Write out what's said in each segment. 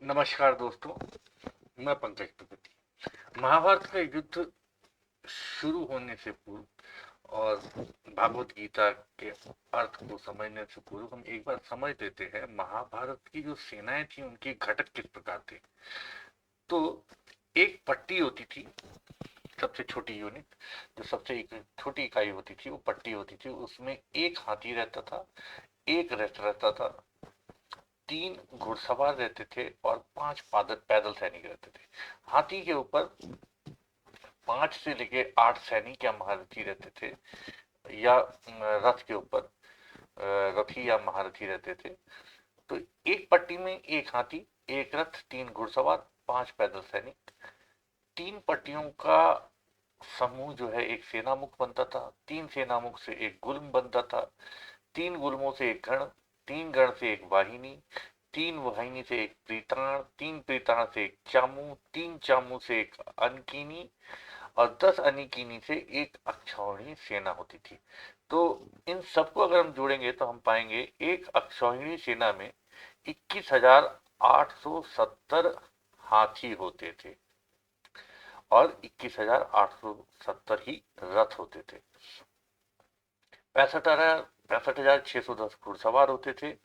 नमस्कार दोस्तों, मैं पंकज त्रिपाठी। महाभारत का युद्ध शुरू होने से पूर्व और भागवत गीता के अर्थ को समझने से पूर्व हम एक बार समझ लेते हैं महाभारत की जो सेनाएं थी उनके घटक किस प्रकार थे। तो एक पट्टी होती थी, सबसे छोटी यूनिट, जो सबसे एक छोटी इकाई होती थी वो पट्टी होती थी। उसमें एक हाथी रहता था, एक रथ रहता था, तीन घुड़सवार रहते थे और पांच पैदल सैनिक रहते थे। हाथी के ऊपर 5 से लेके 8 सैनिक या महारथी रहते थे, या रथ के ऊपर रथी या महारथी रहते थे। तो एक पट्टी में एक हाथी, एक रथ, तीन घुड़सवार, 5 पैदल सैनिक। तीन पट्टियों का समूह जो है एक सेनामुख बनता था, तीन सेनामुख से एक गुल्म बनता था, तीन गुल्मों से एक गण, तीन गण से एक वाहिनी, तीन वाहिनी से एक प्रीताण, तीन प्रीताण से एक चामू, तीन चामू से एक अनकीनी और 10 अनिकीनी से एक अक्षौहिणी सेना होती थी। तो इन सबको अगर हम जोड़ेंगे तो हम पाएंगे एक अक्षौहिणी सेना में 21,870 हाथी होते थे और 21,870 ही रथ होते थे। 65,610 घुड़सवार होते थे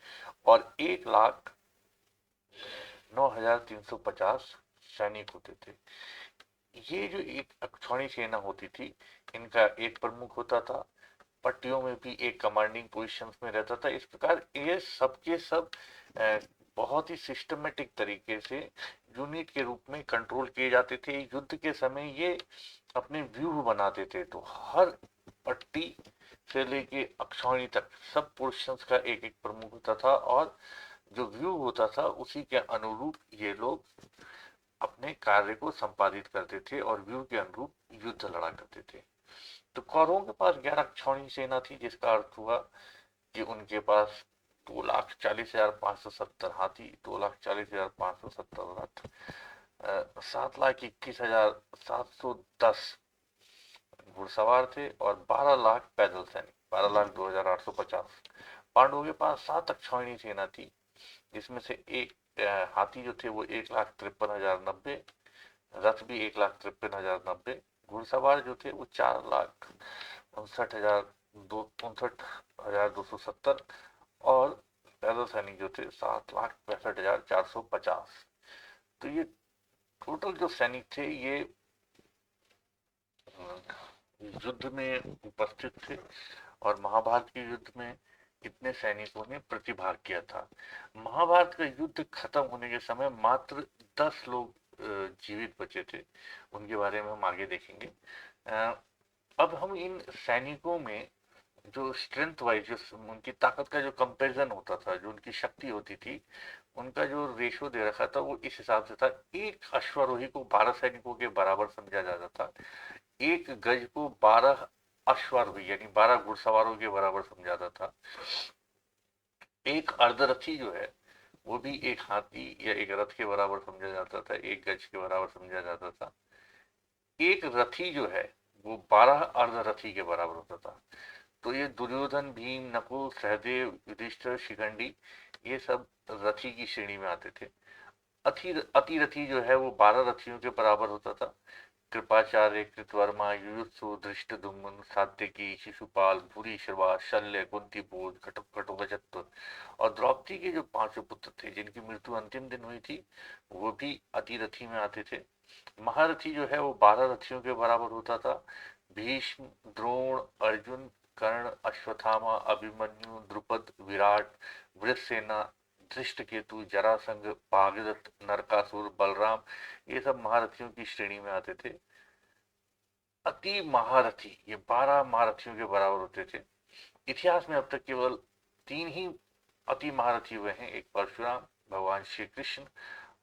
और 1,09,350 सैनिक होते थे। ये जो एक अक्षौणी सेना होती थी, इनका एक प्रमुख होता था, पट्टियों में भी एक कमांडिंग पोजीशंस में रहता था। इस प्रकार ये सब के सब बहुत ही सिस्टमेटिक तरीके से यूनिट के रूप में कंट्रोल किए जाते थे। युद्ध के समय ये अपने व्यूह बनाते थे, तो हर पट्टी से लेके अक्षौणी तक सब पोर्शंस का एक एक प्रमुख होता था और जो व्यू होता था उसी के अनुरूप ये लोग अपने कार्य को संपादित करते थे और व्यू के अनुरूप युद्ध लड़ा करते थे। तो कौरवों के पास 11 अक्षौणी सेना थी, जिसका अर्थ हुआ कि उनके पास 2,40,570 हाथी, 2,40,570 रथ, 7,21,710 घुड़सवार थे और 12 लाख पैदल सैनिक, 12,02,850। पांडवों के पास 7 अक्षौहिणी सेना थी, जिसमें से एक हाथी जो थे वो 1,53,090, रथ भी 1,53,090, घुड़सवार जो थे वो 4,59,270 और पैदल सैनिक जो थे 7,65,450। तो ये टोटल जो सैनिक थे ये युद्ध में उपस्थित थे और महाभारत के युद्ध में इतने सैनिकों ने प्रतिभाग किया था। महाभारत का युद्ध खत्म होने के समय मात्र 10 लोग जीवित बचे थे। उनके बारे में हम आगे देखेंगे। अब हम इन सैनिकों में जो स्ट्रेंथ वाइज, जो उनकी ताकत का जो कंपैरिजन होता था, जो उनकी शक्ति होती थी, उनका जो रेशो दे रखा था वो इस हिसाब से था। एक अश्वारोही को 12 सैनिकों के बराबर समझा जाता था, एक गज को 12 अश्वारोही यानी 12 घुड़सवारों के बराबर समझाता था। एक अर्धरथी जो है वो भी एक हाथी या एक रथ के बराबर समझा जाता था, एक गज के बराबर समझा जाता था। एक रथी जो है वो 12 अर्धरथी के बराबर होता था। तो ये दुर्योधन, भीम, नकुल, सहदेव, युधिष्ठिर, शिखंडी, ये सब रथी की श्रेणी में आते थे। अतिरथी जो है वो 12 रथियों के बराबर होता था। कृपाचार्य, कृतवर्मा, युयुत्सु, धृष्टद्युम्न, सात्यकी, शिशुपाल, भूरी श्रवा, शल्य, कुंतीपुत्र, घटोत्कच और द्रौपदी के जो पांचों पुत्र थे जिनकी मृत्यु अंतिम दिन हुई थी, वो भी अतिरथी में आते थे। महारथी जो है वो 12 रथियों के बराबर होता था। भीष्म, द्रोण, अर्जुन, कर्ण, अश्वत्थामा, अभिमन्यु, द्रुपद, विराट, वृषसेना, धृष्टकेतु, जरासंध, भागीरथ, नरकासुर, बलराम, ये सब महारथियों की श्रेणी में आते थे। अति महारथी ये 12 महारथियों के बराबर होते थे। इतिहास में अब तक केवल 3 ही अति महारथी हुए हैं, एक परशुराम, भगवान श्री कृष्ण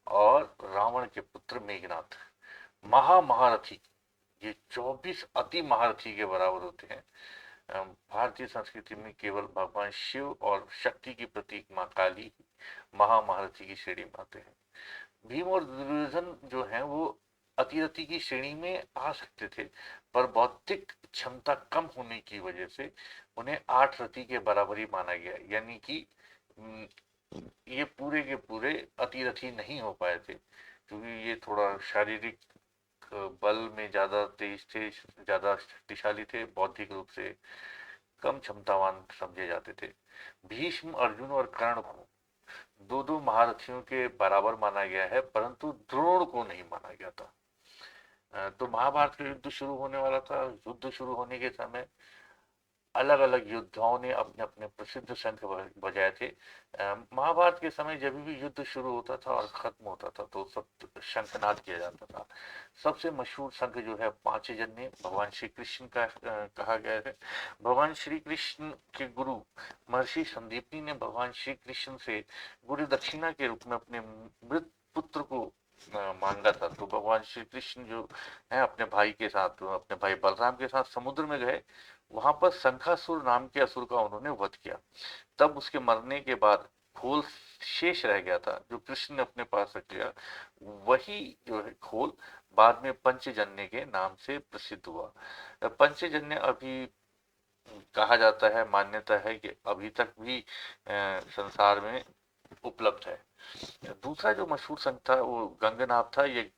और रावण के पुत्र मेघनाथ। महामहारथी ये 24 अति महारथी के बराबर होते हैं। भारतीय संस्कृति में केवल भगवान शिव और शक्ति की प्रतीक मां काली महामहारथी की श्रेणी में आते हैं। भीम और दुर्योधन जो हैं वो अतिरथी की श्रेणी में आ सकते थे, पर बौद्धिक क्षमता कम होने की वजह से उन्हें 8 रथी के बराबर ही माना गया। यानी कि ये पूरे के पूरे अतिरथी नहीं हो पाए थे, क्योंकि ये थोड़ा शारीरिक बल में ज़्यादा तेज थे, ज़्यादा शक्तिशाली थे, बौद्धिक रूप से कम क्षमतावान समझे जाते थे। भीष्म, अर्जुन और कर्ण को दो दो महारथियों के बराबर माना गया है, परंतु द्रोण को नहीं माना गया था। तो महाभारत का युद्ध शुरू होने वाला था। युद्ध शुरू होने के समय अलग अलग योद्धाओं ने अपने अपने प्रसिद्ध शंख बजाए थे। महाभारत के समय जब भी युद्ध शुरू होता था और खत्म होता था तो सब शंखनाद किया जाता था। सबसे मशहूर शंख जो है पांचजन्य भगवान श्री कृष्ण का कहा गया है। भगवान श्री कृष्ण के गुरु महर्षि संदीपनी ने भगवान श्री कृष्ण से गुरु दक्षिणा के रूप में अपने मृत पुत्र को मांगा था। तो भगवान श्री कृष्ण जो है अपने भाई के साथ, अपने भाई बलराम के साथ समुद्र में गए। वहां पर शंखासुर नाम के असुर का उन्होंने वध किया। तब उसके मरने के बाद खोल शेष रह गया था जो कृष्ण ने अपने पास रख लिया। वही जो है खोल बाद में पंचजन्य के नाम से प्रसिद्ध हुआ। पंचजन्य अभी कहा जाता है, मान्यता है कि अभी तक भी संसार में उपलब्ध है। दूसरा जो मशहूर संघ था वो गंगनाभ था। ये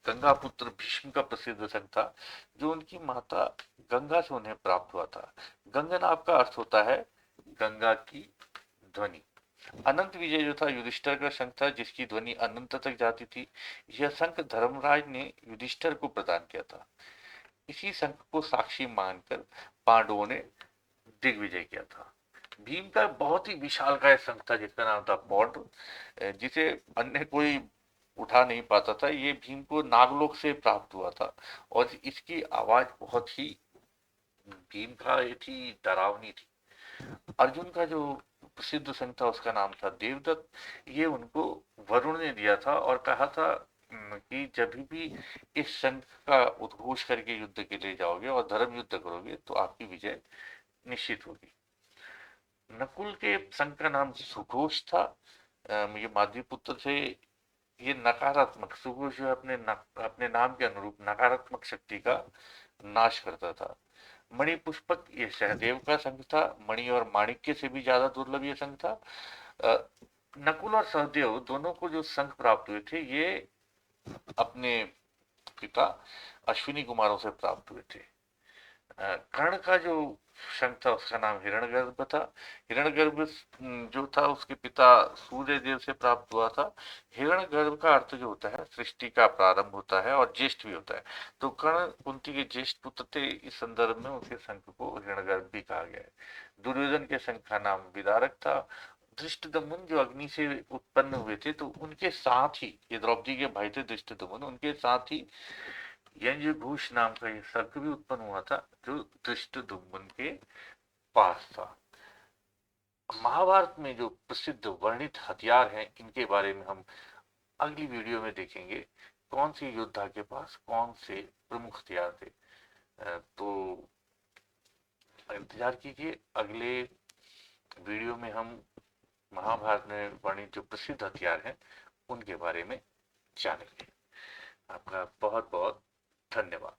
गंगा पुत्र भीष्म का प्रसिद्ध संघ था, जो उनकी माता गंगा से उन्हें प्राप्त हुआ था। गंगनाभ का अर्थ होता है गंगा की ध्वनि। अनंत विजय जो था युधिष्ठिर का शंख था, जिसकी ध्वनि अनंत तक जाती थी। यह शंख धर्मराज ने युधिष्ठिर को प्रदान किया था। इसी शंख को साक्षी मानकर पांडवों ने दिग्विजय किया था। भीम का बहुत ही विशालकाय शंख था जिसका नाम था पौड, जिसे अन्य कोई उठा नहीं पाता था। ये भीम को नागलोक से प्राप्त हुआ था और इसकी आवाज बहुत ही भीम का ये थी, डरावनी थी। अर्जुन का जो प्रसिद्ध शंख था उसका नाम था देवदत्त। ये उनको वरुण ने दिया था और कहा था कि जब भी इस शंख का उद्घोष करके युद्ध के लिए जाओगे और धर्म युद्ध करोगे तो आपकी विजय निश्चित होगी। नकुल के शंख का नाम सुघोष था। ये माधवी पुत्र थे। ये नकारात्मक, सुघोष जो है अपने नाम के अनुरूप नकारात्मक शक्ति का नाश करता था। मणि पुष्पक ये सहदेव का शंख था। मणि और माणिक्य से भी ज्यादा दुर्लभ ये शंख था। अ, नकुल और सहदेव दोनों को जो शंख प्राप्त हुए थे ये अपने पिता अश्विनी कुमारों से प्राप्त हुए थे। कर्ण का जो शंख था उसका नाम हिरण्यगर्भ था। हिरण्यगर्भ जो था उसके पिता सूर्य देव से प्राप्त हुआ था। हिरण्यगर्भ का अर्थ जो होता है सृष्टि का प्रारंभ होता है और ज्येष्ठ भी होता है। तो कर्ण कुंती के ज्येष्ठ पुत्र थे। इस संदर्भ में उनके शंख को हिरण्यगर्भ भी कहा गया है। दुर्योधन के शंख का नाम विदारक था। धृष्टद्युम्न जो अग्नि से उत्पन्न हुए थे तो उनके साथ ही, ये द्रौपदी के भाई थे धृष्टद्युम्न, उनके साथ ही यंजघोष नाम का ये शंख भी उत्पन्न हुआ था जो धृष्टद्युम्न के पास था। महाभारत में जो प्रसिद्ध वर्णित हथियार हैं इनके बारे में हम अगली वीडियो में देखेंगे। कौन सी योद्धा के पास कौन से प्रमुख हथियार थे। तो इंतजार कीजिए, अगले वीडियो में हम महाभारत में वर्णित जो प्रसिद्ध हथियार हैं उनके बारे में जानेंगे। आपका बहुत बहुत धन्यवाद।